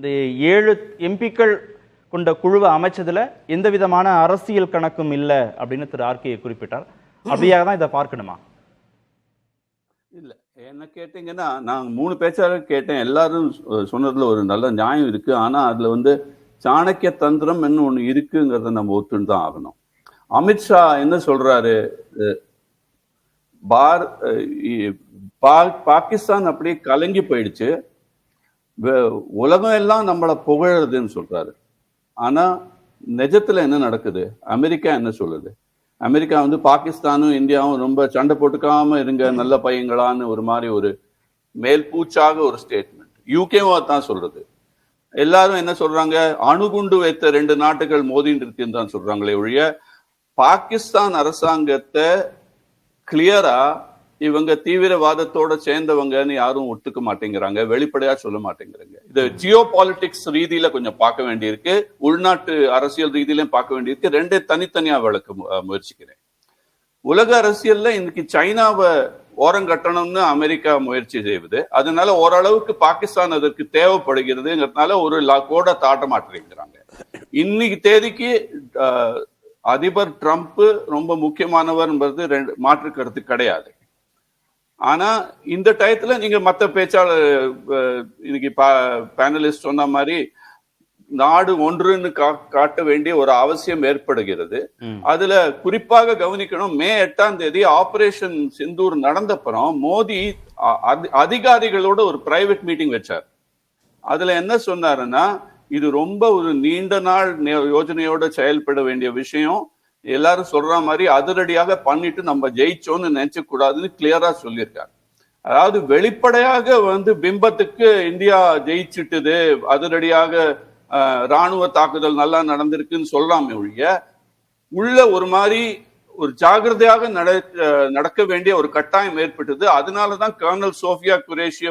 இந்த 7 எம்பிக்கள் கொண்ட குழுவை அமைச்சதுல எந்த விதமான அரசியல் கணக்கும் இல்லை அப்படின்னு திரு ஆர்கே குறிப்பிட்டார். அப்படியாக தான் இதை பார்க்கணுமா? இல்ல, என்ன கேட்டீங்கன்னா நான் 3 பேச்சாளர் கேட்டேன். எல்லாரும் சொன்னதுல ஒரு நல்ல நியாயம் இருக்கு. ஆனா அதுல சாணக்கிய தந்திரம் என்ன ஒண்ணு இருக்குங்கிறத நம்ம ஒத்துன்னு தான் ஆகணும். அமித்ஷா என்ன சொல்றாரு, பாகிஸ்தான் அப்படியே கலங்கி போயிடுச்சு, உலகம் எல்லாம் நம்மளை புகழறதுன்னு சொல்றாரு. ஆனா நிஜத்துல என்ன நடக்குது? அமெரிக்கா என்ன சொல்லுது? அமெரிக்கா பாகிஸ்தானும் இந்தியாவும் ரொம்ப சண்டை போட்டுக்காம இருங்க நல்ல பையங்களான்னு ஒரு மாதிரி ஒரு மேல் பூச்சாக ஒரு ஸ்டேட்மெண்ட். யூகேவும் தான் சொல்றது. எல்லாரும் என்ன சொல்றாங்க, அணுகுண்டு வைத்த 2 நாட்டுகள் மோதிட்டு இருக்குன்னு தான் சொல்றாங்களே ஒழிய பாகிஸ்தான் அரசாங்கத்தை கிளியரா இவங்க தீவிரவாதத்தோட சேர்ந்தவங்கன்னு யாரும் ஒத்துக்க மாட்டேங்கிறாங்க, வெளிப்படையா சொல்ல மாட்டேங்கிறாங்க. இது ஜியோ பாலிட்டிக்ஸ் ரீதியில கொஞ்சம் பார்க்க வேண்டியிருக்கு, உள்நாட்டு அரசியல் ரீதியிலும் பார்க்க வேண்டியிருக்கு. 2 தனித்தனியா விளக்க முயற்சிக்கிறேன். உலக அரசியல்ல இன்னைக்கு சைனாவை ஓரங்கட்டணும்னு அமெரிக்கா முயற்சி செய்வது, அதனால ஓரளவுக்கு பாகிஸ்தான் அதற்கு தேவைப்படுகிறதுங்கிறதுனால ஒரு கோட தாட்ட மாட்டேங்கிறாங்க. இன்னைக்கு தேதிக்கு அதிபர் ட்ரம்ப் ரொம்ப முக்கியமானவர் என்பது மாற்று கருத்து கிடையாது. ஆனா இந்த டயத்துல நீங்க மற்ற பேச்சாளர் இன்னைக்கு பேனலிஸ்ட் சொன்ன மாதிரி நாடு ஒன்றுன்னு காட்ட வேண்டிய ஒரு அவசியம் ஏற்படுகிறது. அதுல குறிப்பாக கவனிக்கணும், மே 8ஆம் தேதி ஆபரேஷன் சிந்தூர் நடந்தப்புறம் மோடி அதிகாரிகளோட ஒரு பிரைவேட் மீட்டிங் வச்சார். அதுல என்ன சொன்னாருன்னா, இது ரொம்ப ஒரு நீண்ட நாள் யோஜனையோட செயல்பட வேண்டிய விஷயம், எல்லாரும் சொல்ற மாதிரி அதிரடியாக பண்ணிட்டு நம்ம ஜெயிச்சோன்னு நினைச்ச கூடாதுன்னு கிளியரா சொல்லியிருக்காரு. அதாவது வெளிப்படையாக பிம்பத்துக்கு இந்தியா ஜெயிச்சுட்டுது, அதிரடியாக ராணுவ தாக்குதல் நல்லா நடந்திருக்குன்னு சொல்லாம ஒழிய உள்ள ஒரு மாதிரி ஒரு ஜாகிரதையாக நடக்க வேண்டிய ஒரு கட்டாயம் ஏற்பட்டது. அதனாலதான் கர்னல் சோஃபியா குரேஷிய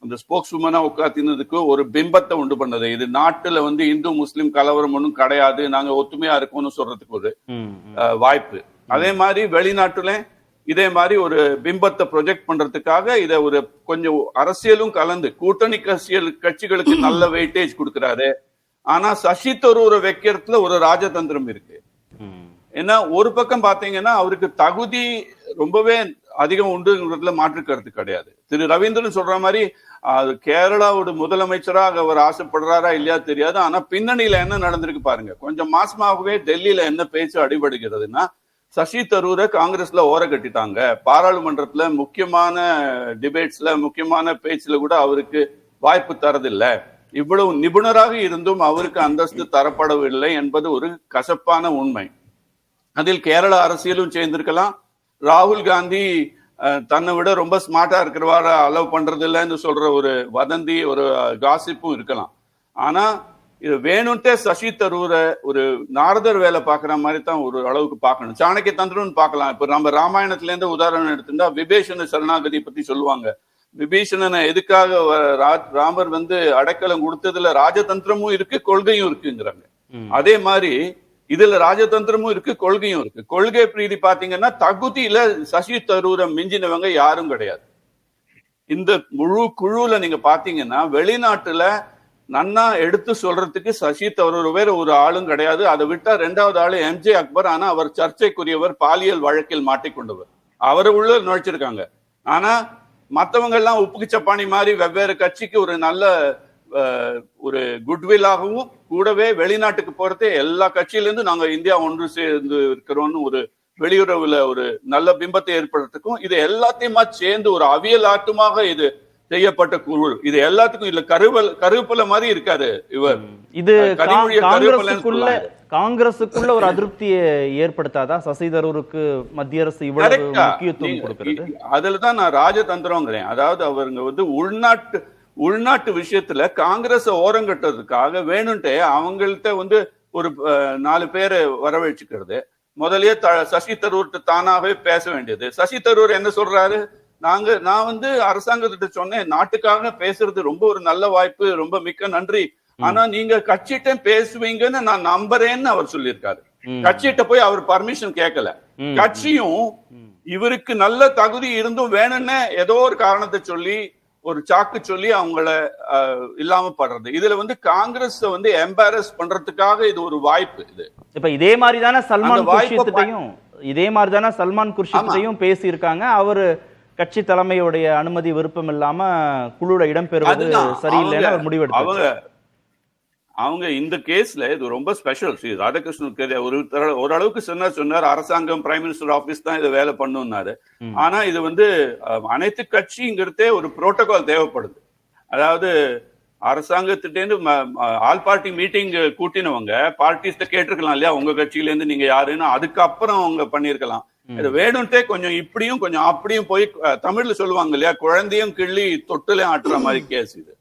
அந்த ஸ்போக்ஸ் உமனா உட்காத்தினதுக்கு ஒரு பிம்பத்தை உண்டு பண்ணது. இது நாட்டுல இந்து முஸ்லிம் கலவரம் ஒன்றும் கிடையாது, நாங்க ஒத்துமையா இருக்கோம்னு சொல்றதுக்கு ஒரு வாய்ப்பு. அதே மாதிரி வெளிநாட்டுல இதே மாதிரி ஒரு பிம்பத்தை ப்ரொஜெக்ட் பண்றதுக்காக இதை ஒரு கொஞ்சம் அரசியலும் கலந்து கூட்டணி கட்சிகளுக்கு நல்ல வெயிட்டேஜ் கொடுக்கிறாரு. ஆனா சசி தரூரை வைக்கிறதுல ஒரு ராஜதந்திரம் இருக்கு. ஏன்னா ஒரு பக்கம் பாத்தீங்கன்னா அவருக்கு தகுதி ரொம்பவே அதிகம் உண்டுங்கிறதுல மாற்று கருத்து கிடையாது. திரு ரவீந்திரன் சொல்ற மாதிரி கேரளாவோட முதலமைச்சராக அவர் ஆசைப்படுறாரா இல்லையா தெரியாது. ஆனா பின்னணியில என்ன நடந்திருக்கு பாருங்க. கொஞ்சம் மாசமாகவே டெல்லியில என்ன பேச்சு அடிபடுகிறதுனா, சசி தரூரை காங்கிரஸ்ல ஓர கட்டிட்டாங்க. பாராளுமன்றத்துல முக்கியமான டிபேட்ஸ்ல முக்கியமான பேச்சுல கூட அவருக்கு வாய்ப்பு தரதில்லை. இவ்வளவு நிபுணராக இருந்தும் அவருக்கு அந்தஸ்து தரப்படவில்லை என்பது ஒரு கசப்பான உண்மை. அதில் கேரள அரசியலும் சேர்ந்திருக்கலாம். ராகுல் காந்தி தன்னை விட ரொம்ப ஸ்மார்ட்டா இருக்கிறவார அலோவ் பண்றது இல்லைன்னு சொல்ற ஒரு வதந்தி, ஒரு காசிப்பும் இருக்கலாம். ஆனா இது வேணும்ட்டே சசி தரூரை ஒரு நாரதர் வேலை பாக்குற மாதிரி தான் ஒரு அளவுக்கு பார்க்கணும். சாணக்கிய தந்திரம்னு பார்க்கலாம். இப்ப நம்ம ராமாயணத்துல இருந்து உதாரணம் எடுத்துட்டா விபீஷண சரணாகதி பத்தி சொல்லுவாங்க. விபீஷணனை எதுக்காக ராமர் அடைக்கலம் கொடுத்ததுல ராஜதந்திரமும் இருக்கு, கொள்கையும் இருக்குங்கிறாங்க. அதே மாதிரி இதுல ராஜதந்திரமும் இருக்கு, கொள்கையும் இருக்கு. கொள்கை பிரீதி பாத்தீங்கன்னா தகுதியில சசி தரூரை மிஞ்சினவங்க யாரும் கிடையாது. இந்த முழு குழுல நீங்க பாத்தீங்கன்னா வெளிநாட்டுல நன்னா எடுத்து சொல்றதுக்கு சசி தரூர் வேற ஒரு ஆளும் கிடையாது. அதை விட்டா 2வது ஆளு எம்ஜே அக்பர். ஆனா அவர் சர்ச்சைக்குரியவர், பாலியல் வழக்கில் மாட்டிக்கொண்டவர். அவரை உள்ள நுழைச்சிருக்காங்க. ஆனா மற்றவங்க எல்லாம் உப்புக்கு சப்பானி மாதிரி வெவ்வேறு கட்சிக்கு ஒரு நல்ல ஒரு குட்வில்லாகவும் கூடவே வெளிநாட்டுக்கு போறதே எல்லா கட்சியிலிருந்து நாங்க இந்தியா ஒன்று சேர்ந்து இருக்கிறோம்னு ஒரு வெளியுறவுல ஒரு நல்ல பிம்பத்தை ஏற்படுறதுக்கும் இது எல்லாத்தையுமா சேர்ந்து ஒரு அவியல் ஆட்டமாக இது செய்யப்பட்ட குழு. இது எல்லாத்துக்கும் இல்ல கருவேப்பிலை மாதிரி இருக்காது. இவர் இது காங்கிரசுக்குள்ள ஒரு அதிருப்தியை ஏற்படுத்தாதா சசி தரூருக்கு மத்திய அரசு இவ்வளவு முக்கியத்துவம் கொடுக்கிறது? அதுலதான் நான் ராஜதந்திரங்கிறேன். அதாவது அவருங்க உள்நாட்டு விஷயத்துல காங்கிரஸ ஓரங்கட்டுறதுக்காக வேணும்ட்டே அவங்கள்ட்ட ஒரு 4 பேரை வரவழைச்சுக்கிறது. முதல்லயே சசி தரூர்கிட்ட தானாகவே பேச வேண்டியது. சசி தரூர் என்ன சொல்றாரு, நான் அரசாங்கத்திட்ட சொன்னேன், நாட்டுக்காக பேசுறது ரொம்ப ஒரு நல்ல வாய்ப்பு, ரொம்ப மிக்க நன்றி, ஆனா நீங்க கட்சிகிட்ட பேசுவீங்கன்னு நான் நம்புறேன்னு அவர் சொல்லியிருக்காரு. கட்சிகிட்ட போய் அவர் பர்மிஷன் கேட்கல. கட்சியும் இவருக்கு நல்ல தகுதி இருந்தும் வேணும்னு ஏதோ ஒரு காரணத்தை சொல்லி ஒரு சாக்கு சொல்லி அவங்கள இல்லாம படுறது. இதுல வந்து காங்கிரஸ் வந்து எம்பாரஸ் பண்றதுக்காக இது ஒரு வாய்ப்பு. இது இப்ப இதே மாதிரிதானே சல்மான் குர்ஷித்தையும் பேசி இருக்காங்க. அவரு கட்சி தலைமையுடைய அனுமதி விருப்பம் இல்லாம குழுல இடம்பெறுவது சரியில்லைன்னு அவர் முடிவெடுத்தாங்க. அவங்க இந்த கேஸ்ல இது ரொம்ப ஸ்பெஷல். ஸ்ரீ ராதாகிருஷ்ணன் ஓரளவுக்கு சொன்னார் அரசாங்கம் பிரைம் மினிஸ்டர் ஆபீஸ் தான் இதை வேலை பண்ணுனாரு. ஆனா இது வந்து அனைத்து கட்சிங்கிறதே ஒரு புரோட்டோகால் தேவைப்படுது. அதாவது அரசாங்கத்திட்டேருந்து ஆல் பார்ட்டி மீட்டிங் கூட்டினவங்க பார்ட்டிஸ்ட கேட்டிருக்கலாம் இல்லையா, உங்க கட்சியில இருந்து நீங்க யாருன்னு, அதுக்கப்புறம் அவங்க பண்ணிருக்கலாம். இது வேணும்ட்டே கொஞ்சம் இப்படியும் கொஞ்சம் அப்படியும் போய் தமிழ்ல சொல்லுவாங்க இல்லையா, குழந்தையும் கிள்ளி தொட்டுலையும் ஆட்டுற மாதிரி கேஸ் இது.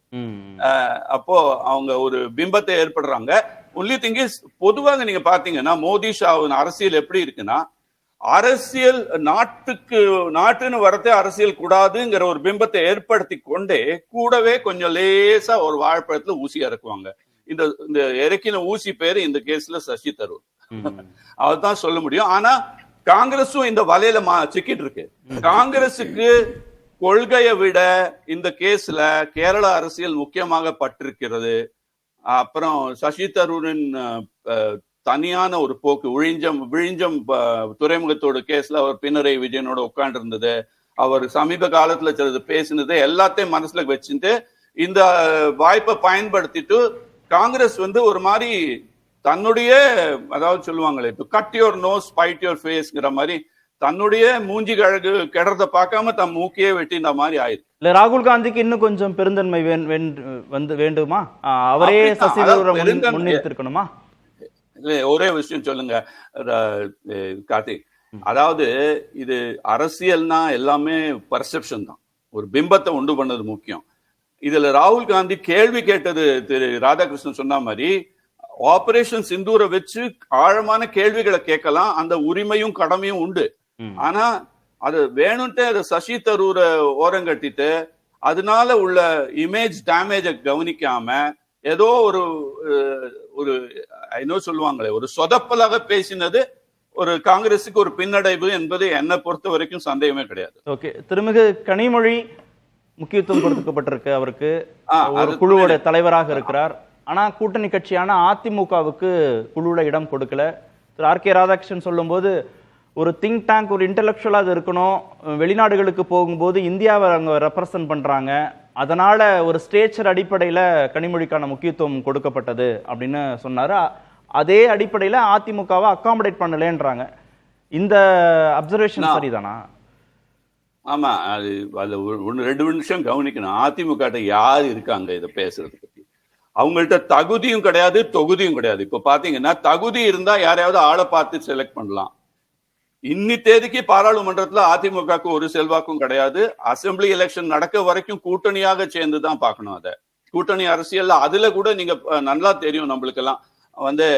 அப்போ அவங்க ஒரு பிம்பத்தை ஏற்படுறாங்க. ஒன்லி திங் இஸ், பொதுவாக நீங்க பாத்தீங்கன்னா மோடி ஷாவின் அரசியல் எப்படி இருக்குன்னா, அரசியல் நாட்டுன்னு வரத்தே அரசியல் கூடாதுங்கிற ஒரு பிம்பத்தை ஏற்படுத்தி கொண்டே கூடவே கொஞ்சம் லேசா ஒரு வாழைப்பழத்துல ஊசி இறக்குவாங்க. இந்த இறக்கின ஊசி பேரு இந்த கேஸ்ல சசி தரூர். அதுதான் சொல்ல முடியும். ஆனா காங்கிரஸும் இந்த வலையில சிக்கிட்டு இருக்கு. காங்கிரசுக்கு கொள்கையை விட இந்த கேஸ்ல கேரள அரசியல் முக்கியமாக பட்டிருக்கிறது. அப்புறம் சசி தரூரின் தனியான ஒரு போக்கு, விழிஞ்சம் துறைமுகத்தோட கேஸ்ல அவர் பினராயி விஜயனோட உட்கார்ந்து இருந்தது, அவர் சமீப காலத்துல சிலது பேசினது எல்லாத்தையும் மனசுல வச்சுட்டு இந்த வாய்ப்பை பயன்படுத்திட்டு காங்கிரஸ் வந்து ஒரு மாதிரி தன்னுடைய, அதாவது சொல்லுவாங்களே, cut your nose spite your ஃபேஸ்ங்கிற மாதிரி தன்னுடைய மூஞ்சி கழகு கெடுறத பார்க்காம தன் மூக்கையே வெட்டின மாதிரி ஆயிருக்கு. இல்ல ராகுல் காந்திக்கு இன்னும் கொஞ்சம் பெருந்தன்மை வேண்டுமா? அவரே சசிதரூரை முன்னிறுத்திருக்கணுமா? ஒரே விஷயம் சொல்லுங்க கார்த்திக், அதாவது இது அரசியல்னா எல்லாமே பர்செப்ஷன் தான், ஒரு பிம்பத்தை உண்டு பண்ணது முக்கியம். இதுல ராகுல் காந்தி கேள்வி கேட்டது திரு ராதாகிருஷ்ணன் சொன்ன மாதிரி ஆபரேஷன் சிந்தூரை வச்சு ஆழமான கேள்விகளை கேட்கலாம், அந்த உரிமையும் கடமையும் உண்டு. ஆனா அது வேணும்ட்டு அதை சசி தரூரை ஓரங்கட்டிட்டு அதனால உள்ள இமேஜ் டேமேஜை கவனிக்காம ஏதோ ஒரு என்ன சொல்லுவாங்களே, ஒரு சொதப்பலாக பேசினது ஒரு காங்கிரஸுக்கு ஒரு பின்னடைவு என்பது என்னை பொறுத்த வரைக்கும் சந்தேகமே கிடையாது. ஓகே, திருமிகு கனிமொழி முக்கியத்துவம் கொடுக்கப்பட்டிருக்கு, அவருக்கு ஒரு குழுவோட தலைவராக இருக்கிறார். ஆனா கூட்டணி கட்சியான அதிமுகவுக்கு குழுல இடம் கொடுக்கல. திரு ஆர் கே ராதாகிருஷ்ணன் சொல்லும் போது ஒரு திங்க் டேங்க், ஒரு இன்டெலெக்சுவலா அது இருக்கணும், வெளிநாடுகளுக்கு போகும்போது இந்தியாவை அங்க ரெப்ரசன்ட் பண்றாங்க, அதனால ஒரு ஸ்டேச்சர் அடிப்படையில கனிமொழிக்கான முக்கியத்துவம் கொடுக்கப்பட்டது அப்படின்னு சொன்னாரு. அதே அடிப்படையில அதிமுகவை அகாமடேட் பண்ணலன்றாங்க. இந்த அப்சர்வேஷன் சரிதானா? ஆமா, அது ரெண்டு நிமிஷம் கவனிக்கணும். அதிமுக யார் இருக்காங்க இதை பேசுறது பத்தி? அவங்கள்ட்ட தகுதியும் கிடையாது, தொகுதியும் கிடையாது. இப்ப பாத்தீங்கன்னா தகுதி இருந்தா யாரையாவது ஆளை பார்த்து செலக்ட் பண்ணலாம். இன்னி தேதிக்கு பாராளுமன்றத்துல அதிமுகவுக்கு ஒரு செல்வாக்கும் கிடையாது. அசெம்பிளி எலெக்ஷன் நடக்க வரைக்கும் கூட்டணியாக சேர்ந்துதான் பார்க்கணும். அதை கூட்டணி அரசியல் அதுல கூட நீங்க நல்லா தெரியும், நம்மளுக்கெல்லாம் வந்து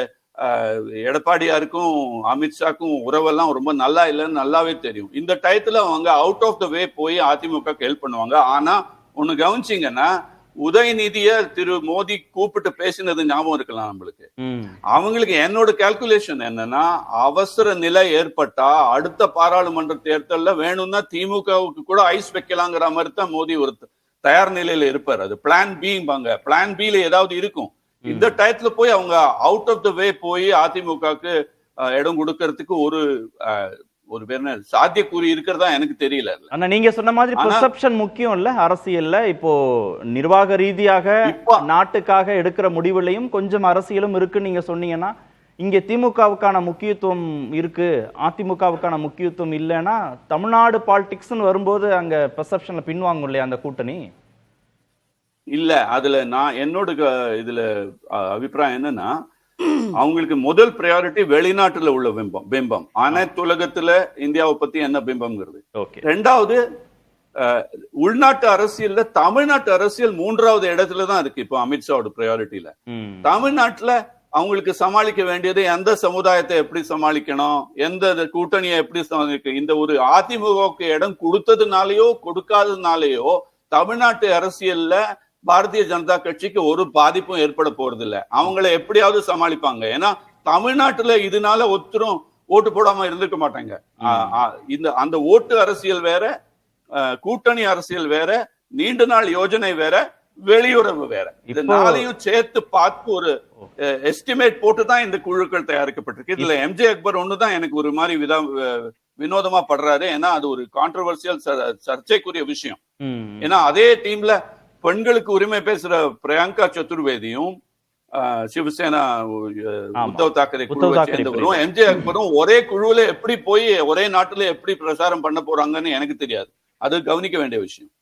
எடப்பாடியாருக்கும் அமித்ஷாக்கும் உறவெல்லாம் ரொம்ப நல்லா இல்லைன்னு நல்லாவே தெரியும். இந்த டயத்துல அவங்க அவுட் ஆஃப் த வே போய் அதிமுக ஹெல்ப் பண்ணுவாங்க. ஆனா ஒண்ணு கவனிச்சிங்கன்னா, உதயநிதிய திரு மோடி கூப்பிட்டு பேசினது ஞாபகம் இருக்கலாம் நம்மளுக்கு. அவங்களுக்கு என்னோட கால்குலேஷன் என்னன்னா, அவசர நிலை ஏற்பட்டா அடுத்த பாராளுமன்ற தேர்தல்ல வேணும்னா திமுகவுக்கு கூட ஐஸ் வைக்கலாங்கிற மாதிரி தான் மோடி ஒரு தயார் நிலையில இருப்பார். அது பிளான் பிங்க, பிளான் பில ஏதாவது இருக்கும். இந்த டயத்துல போய் அவங்க அவுட் ஆஃப் த வே போய் அதிமுகவுக்கு இடம் கொடுக்கறதுக்கு ஒரு பேர் சாத்தியக்கூறி இருக்கிறதா எனக்கு தெரியல. ஆனா நீங்க சொன்ன மாதிரி பெர்செப்ஷன் முக்கியம் இல்ல அரசியல்ல. இப்போ நிர்வாக ரீதியாக நாட்டுக்காக எடுக்கிற முடிவுலையும் கொஞ்சம் அரசியலும் இருக்கு நீங்க சொன்னீங்கன்னா, இங்க திமுகவுக்கான முக்கியத்துவம் இருக்கு, அதிமுகவுக்கான முக்கியத்துவம் இல்லைன்னா தமிழ்நாடு பாலிடிக்ஸ்னு வரும்போது அங்க பெர்செப்ஷன்ல பின்வாங்கும் இல்லையா அந்த கூட்டணி? இல்ல, அதுல நான் என்னோட இதுல அபிப்பிராயம் என்னன்னா, அவங்களுக்கு முதல் பிரையாரிட்டி வெளிநாட்டுல உள்ள பிம்பம், அனைத்து உலகத்துல இந்தியாவை பத்தி என்ன பிம்பம்ங்கிறது. ரெண்டாவது உள்நாட்டு அரசியல்ல தமிழ்நாட்டு அரசியல் மூன்றாவது இடத்துலதான் இருக்கு இப்போ அமித்ஷாவோட பிரையாரிட்டியில. தமிழ்நாட்டுல அவங்களுக்கு சமாளிக்க வேண்டியது எந்த சமுதாயத்தை எப்படி சமாளிக்கணும், எந்த கூட்டணியை எப்படி சமாளிக்க, இந்த ஒரு அதிமுகவுக்கு இடம் கொடுத்ததுனாலயோ கொடுக்காததுனாலயோ தமிழ்நாட்டு அரசியல்ல பாரதிய ஜனதா கட்சிக்கு ஒரு பாதிப்பும் ஏற்பட போறது இல்ல. அவங்களை எப்படியாவது சமாளிப்பாங்க. ஏன்னா தமிழ்நாட்டுல இதனால ஒருத்தரும் ஓட்டு போடாம இருந்துக்க மாட்டாங்க. அந்த ஓட்டு அரசியல் வேற, கூட்டணி அரசியல் வேற, நீண்ட நாள் யோஜனை வேற, வெளியுறவு வேற. இது நாளையும் சேர்த்து பார்த்து ஒரு எஸ்டிமேட் போட்டுதான் இந்த குழுக்கள் தயாரிக்கப்பட்டிருக்கு. இதுல எம்ஜே அக்பர் ஒண்ணுதான் எனக்கு ஒரு மாதிரி வினோதமா படுறாரு. ஏன்னா அது ஒரு கான்ட்ரவர்சியல் சர்ச்சைக்குரிய விஷயம். ஏன்னா அதே டீம்ல பெண்களுக்கு உரிமை பேசுற பிரியங்கா சதுர்வேதியும் சிவசேனா உத்தவ் தாக்கரே குழுவை சேர்ந்தவரும் எம்ஜே அக்பரும் ஒரே குழுவுல எப்படி போய் ஒரே நாட்டுல எப்படி பிரச்சாரம் பண்ண போறாங்கன்னு எனக்கு தெரியாது. அது கவனிக்க வேண்டிய விஷயம்.